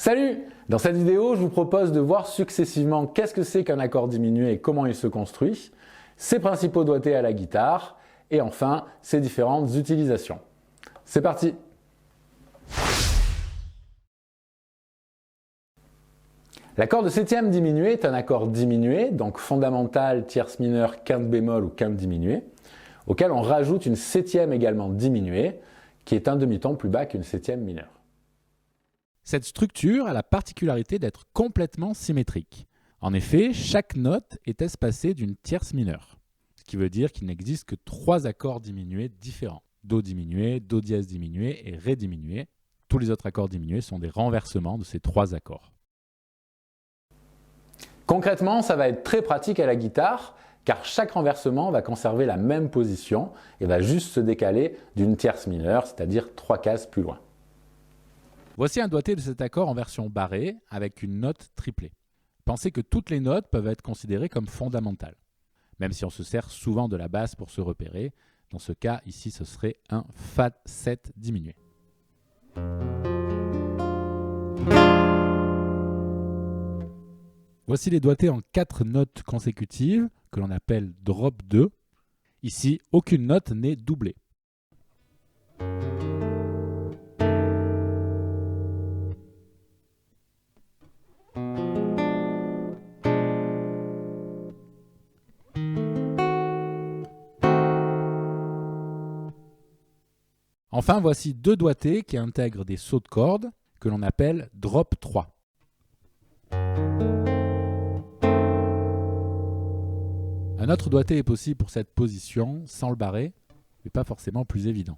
Salut! Dans cette vidéo, je vous propose de voir successivement qu'est-ce que c'est qu'un accord diminué et comment il se construit, ses principaux doigtés à la guitare et enfin ses différentes utilisations. C'est parti! L'accord de septième diminué est un accord diminué, donc fondamental, tierce mineure, quinte bémol ou quinte diminuée, auquel on rajoute une septième également diminuée, qui est un demi-ton plus bas qu'une septième mineure. Cette structure a la particularité d'être complètement symétrique. En effet, chaque note est espacée d'une tierce mineure, ce qui veut dire qu'il n'existe que 3 accords diminués différents. Do diminué, Do dièse diminué et Ré diminué. Tous les autres accords diminués sont des renversements de ces 3 accords. Concrètement, ça va être très pratique à la guitare, car chaque renversement va conserver la même position et va juste se décaler d'une tierce mineure, c'est-à-dire 3 cases plus loin. Voici un doigté de cet accord en version barrée avec une note triplée. Pensez que toutes les notes peuvent être considérées comme fondamentales, même si on se sert souvent de la basse pour se repérer. Dans ce cas, ici, ce serait un Fa7 diminué. Voici les doigtés en 4 notes consécutives que l'on appelle drop 2. Ici, aucune note n'est doublée. Enfin, voici 2 doigtés qui intègrent des sauts de cordes que l'on appelle drop 3. Un autre doigté est possible pour cette position sans le barré, mais pas forcément plus évident.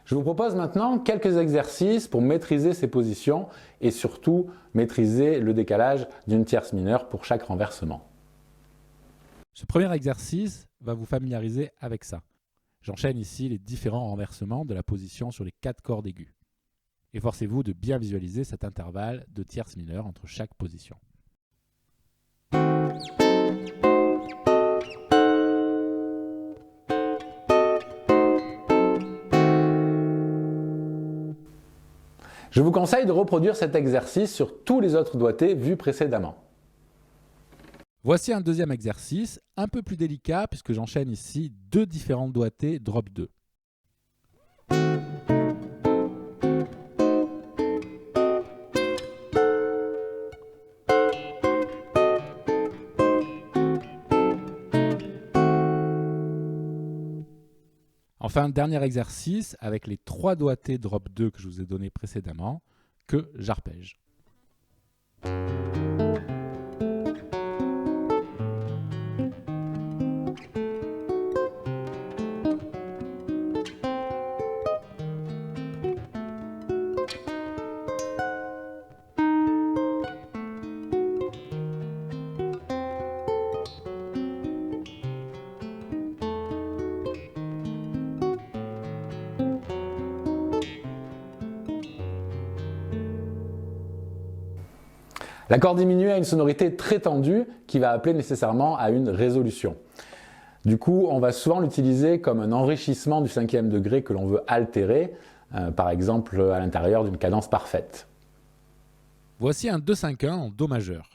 Je vous propose maintenant quelques exercices pour maîtriser ces positions et surtout maîtriser le décalage d'une tierce mineure pour chaque renversement. Ce premier exercice va vous familiariser avec ça. J'enchaîne ici les différents renversements de la position sur les 4 cordes aiguës. Efforcez-vous de bien visualiser cet intervalle de tierce mineure entre chaque position. Je vous conseille de reproduire cet exercice sur tous les autres doigtés vus précédemment. Voici un deuxième exercice, un peu plus délicat puisque j'enchaîne ici 2 différents doigtés drop 2. Enfin, dernier exercice avec les 3 doigtés drop 2 que je vous ai donnés précédemment, que j'arpège. L'accord diminué a une sonorité très tendue qui va appeler nécessairement à une résolution. Du coup, on va souvent l'utiliser comme un enrichissement du 5e degré que l'on veut altérer, par exemple à l'intérieur d'une cadence parfaite. Voici un 2-5-1 en Do majeur.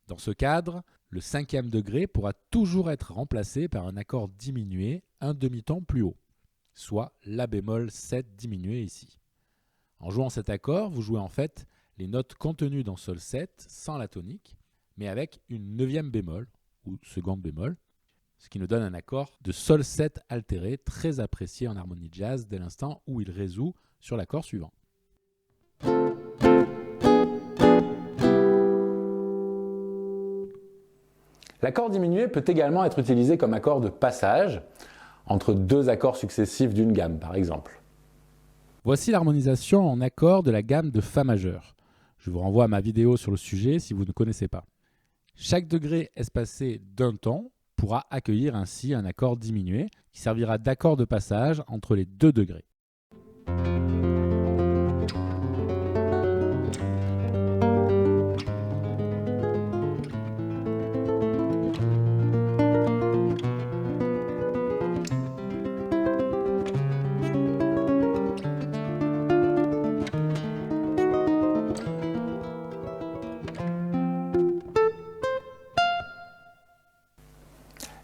Dans ce cadre, le 5e degré pourra toujours être remplacé par un accord diminué un demi-ton plus haut, soit La bémol 7 diminué ici. En jouant cet accord, vous jouez en fait les notes contenues dans Sol 7 sans la tonique, mais avec une 9e bémol ou seconde bémol, ce qui nous donne un accord de Sol 7 altéré très apprécié en harmonie jazz dès l'instant où il résout sur l'accord suivant. L'accord diminué peut également être utilisé comme accord de passage entre 2 accords successifs d'une gamme, par exemple. Voici l'harmonisation en accord de la gamme de Fa majeur. Je vous renvoie à ma vidéo sur le sujet si vous ne connaissez pas. Chaque degré espacé d'un ton pourra accueillir ainsi un accord diminué qui servira d'accord de passage entre les 2 degrés.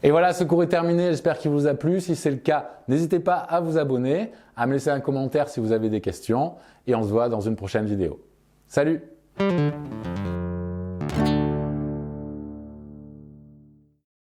Et voilà, ce cours est terminé, j'espère qu'il vous a plu. Si c'est le cas, n'hésitez pas à vous abonner, à me laisser un commentaire si vous avez des questions et on se voit dans une prochaine vidéo. Salut!